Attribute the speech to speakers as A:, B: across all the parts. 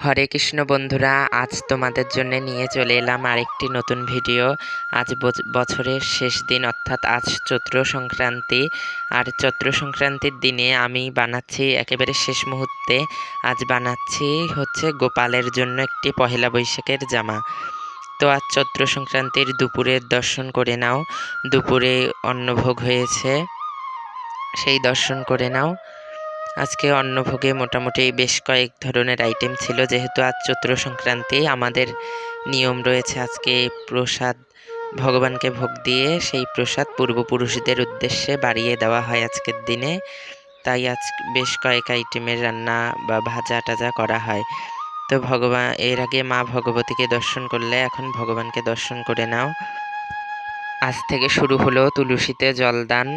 A: হরে কৃষ্ণ বন্ধুরা, আজ তোমাদের জন্য নিয়ে চলে এলাম আরেকটি নতুন ভিডিও। আজ বছরের শেষ দিন, অর্থাৎ আজ চৈত্র সংক্রান্তি। আর চৈত্র সংক্রান্তির দিনে আমি বানাচ্ছি একেবারে শেষ মুহূর্তে, আজ বানাচ্ছি হচ্ছে গোপালের জন্য একটি পহেলা বৈশাখের জামা। তো আজ চৈত্র সংক্রান্তির দুপুরের দর্শন করে নাও। দুপুরে অন্নভোগ হয়েছে, সেই দর্শন করে নাও। আজকে অন্নভোগে মোটামুটি বেশ কয়েক ধরনের আইটেম ছিল, যেহেতু আজ চৈত্র সংক্রান্তি। আমাদের নিয়ম রয়েছে আজকে প্রসাদ ভগবানকে ভোগ দিয়ে সেই প্রসাদ পূর্বপুরুষদের উদ্দেশ্যে বাড়িয়ে দেওয়া হয় আজকের দিনে। তাই আজ বেশ কয়েক আইটেমের রান্না বা ভাজা টাজা করা হয়। তো এর আগে মা ভগবতীকে দর্শন করলে, এখন ভগবানকে দর্শন করে নাও। আজ থেকে শুরু হলো তুলসীতে জলদান।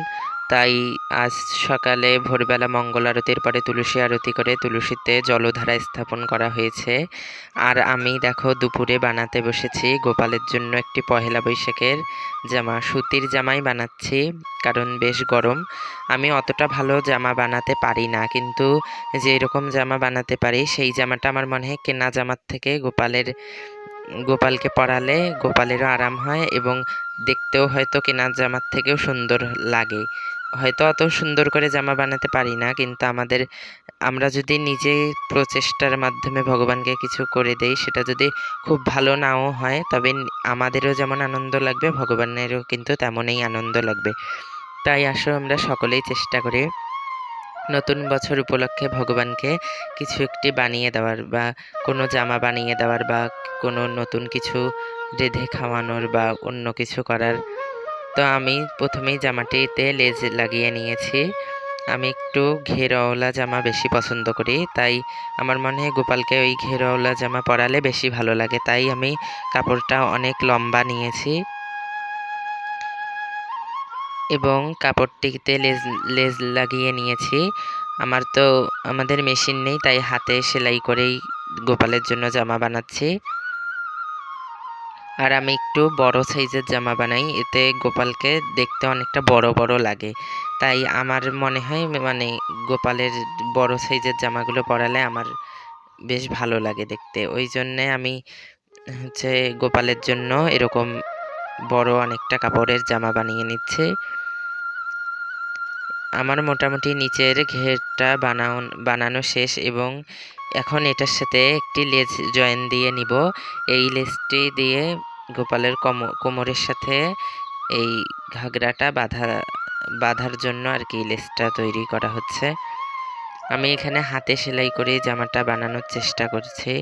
A: তাই আজ সকালে ভোরবেলা মঙ্গল আরতির পরে তুলসী আরতি করে তুলসীতে জলধারা স্থাপন করা হয়েছে। আর আমি দেখো দুপুরে বানাতে বসেছি গোপালের জন্য একটি পহেলা বৈশাখের জামা। সুতির জামাই বানাচ্ছি, কারণ বেশ গরম। আমি অতটা ভালো জামা বানাতে পারি না, কিন্তু যে রকম জামা বানাতে পারি সেই জামাটা আমার মনে হয় কেনা জামার থেকে গোপালকে পরালে গোপালেরও আরাম হয়, এবং দেখতেও হয়তো কেনা জামার থেকেও সুন্দর লাগে। হয়তো অত সুন্দর করে জামা বানাতে পারি না, কিন্তু আমরা যদি নিজে প্রচেষ্টার মাধ্যমে ভগবানকে কিছু করে দেই, সেটা যদি খুব ভালো নাও হয়, তবে আমাদেরও যেমন আনন্দ লাগবে, ভগবানেরও কিন্তু তেমনই আনন্দ লাগবে। তাই আসো আমরা সকলেই চেষ্টা করি নতুন বছর উপলক্ষে ভগবানকে কিছু একটি বানিয়ে দেওয়ার, বা কোনো জামা বানিয়ে দেওয়ার, বা কোনো নতুন কিছু রেঁধে খাওয়ানোর, বা অন্য কিছু করার। তো আমি প্রথমেই জামাটিতে লেজ লাগিয়ে নিয়েছি। আমি একটু ঘেরওয়ালা জামা বেশি পছন্দ করি, তাই আমার মনে হয় গোপালকে ওই ঘেরওয়ালা জামা পরালে বেশি ভালো লাগে। তাই আমি কাপড়টা অনেক লম্বা নিয়েছি এবং কাপড়টিতে লেজ লাগিয়ে নিয়েছি। আমাদের মেশিন নেই, তাই হাতে সেলাই করেই গোপালের জন্য জামা বানাচ্ছি। আর আমি একটু বড় সাইজের জামা বানাই, এতে গোপালকে দেখতে অনেকটা বড় বড় লাগে। তাই আমার মনে হয় মানে গোপালের বড় সাইজের জামাগুলো পরালে আমার বেশ ভালো লাগে দেখতে। ওই জন্যে আমি হচ্ছে গোপালের জন্য এরকম বড় অনেকটা কাপড়ের জামা বানিয়ে নিচ্ছে। আমার মোটামুটি নিচের ঘেরটা বানানো শেষ, এবং এখন এটার সাথে একটি লেজ জয়েন দিয়ে নিব। এই লেজটি দিয়ে গোপালের কোমরের সাথে এই ঘাগরাটা বাঁধার জন্য আর কি লেজটা তৈরি করা হচ্ছে। আমি এখানে হাতে সেলাই করে জামাটা বানানোর চেষ্টা করছি।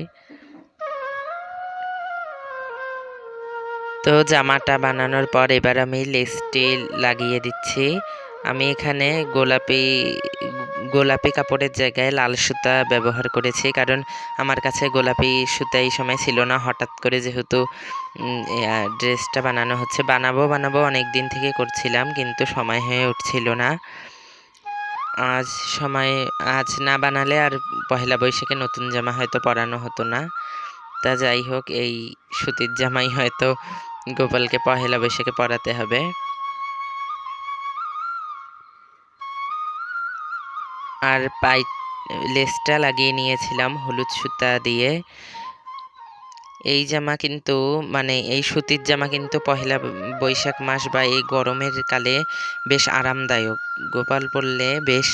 A: তো জামাটা বানানোর পর এবার আমি লেসটি লাগিয়ে দিচ্ছি। আমি এখানে গোলাপি কাপড়ের জায়গায় লাল সুতা ব্যবহার করেছি, কারণ আমার কাছে গোলাপি সুতা এই সময় ছিল না। হঠাৎ করে যেহেতু ড্রেসটা বানানো হচ্ছে, বানাবো অনেক দিন থেকে করছিলাম, কিন্তু সময় হয়ে উঠছিল না। আজ না বানালে আর পহেলা বৈশাখে নতুন জামা হয়তো পরানো হতো না। তা যাই হোক, এই সুতির জামাই হয়তো গোপালকে পহেলা বৈশাখে পরাতে হবে। আর লেসটা লাগিয়ে নিয়েছিলাম হলুদ সুতা দিয়ে। এই জামা কিন্তু এই সুতির জামা কিন্তু পহেলা বৈশাখ মাস বা এই গরমের কালে বেশ আরামদায়ক। গোপাল পরলে বেশ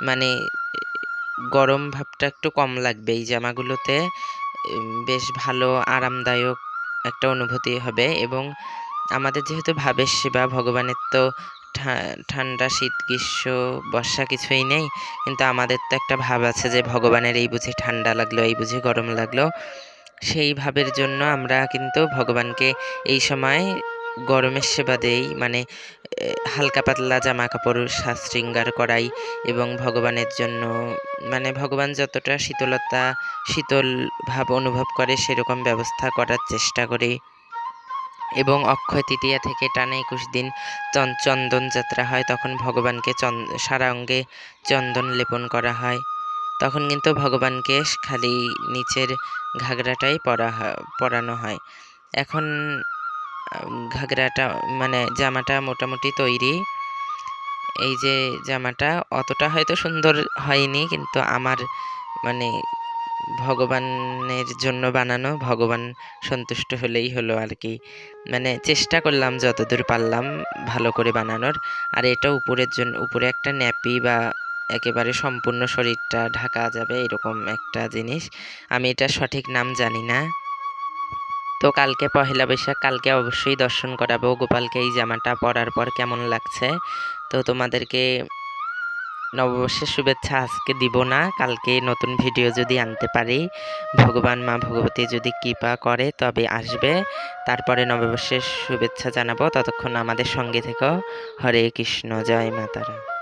A: মানে গরম ভাবটা একটু কম লাগবে এই জামাগুলোতে। বেশ ভালো আরামদায়ক একটা অনুভূতি হবে। এবং আমাদের যেহেতু ভাবের সেবা, ভগবানের তো ঠান্ডা শীত গ্রীষ্ম বর্ষা কিছুই নেই, কিন্তু আমাদের তো একটা ভাব আছে যে ভগবানের এই বুঝি ঠান্ডা লাগলো, এই বুঝি গরম লাগলো। সেই ভাবের জন্য আমরা কিন্তু ভগবানকে এই সময় গরমের সেবা দেই, হালকা পাতলা জামা কাপড় সাজ শৃঙ্গার করাই, এবং ভগবানের জন্য ভগবান যতটা শীতল ভাব অনুভব করে সেরকম ব্যবস্থা করার চেষ্টা করি। এবং অক্ষয় তৃতীয়া থেকে টানা 21 দিন চন্দন যাত্রা হয়, তখন ভগবানকে সারা অঙ্গে চন্দন লেপন করা হয়। তখন কিন্তু ভগবানকে খালি নিচের ঘাগরাটাই পরানো হয়। এখন ঘাগরাটা জামাটা মোটামুটি তৈরি। এই যে জামাটা অতটা হয়তো সুন্দর হয়নি, কিন্তু আমার ভগবানের জন্য বানানো, ভগবান সন্তুষ্ট হলেই হলো আর কি। মানে চেষ্টা করলাম যতদূর পারলাম ভালো করে বানানোর। আর এটা উপরে একটা ন্যাপি বা একেবারে সম্পূর্ণ শরীরটা ঢাকা যাবে এরকম একটা জিনিস। আমি এটা সঠিক নাম জানি না। তো কালকে পহেলা বৈশাখ, কালকে অবশ্যই দর্শন করাবো গোপালকে এই জামাটা পরার পর কেমন লাগছে। তো তোমাদেরকে নববর্ষের শুভেচ্ছা আজকে দিব না, কালকে নতুন ভিডিও যদি আনতে পারি, ভগবান মা ভগবতী যদি কৃপা করে তবে আসবে। তারপরে নববর্ষের শুভেচ্ছা জানাবো। ততক্ষণ আমাদের সঙ্গে থেকো। হরে কৃষ্ণ, জয় মা তারা।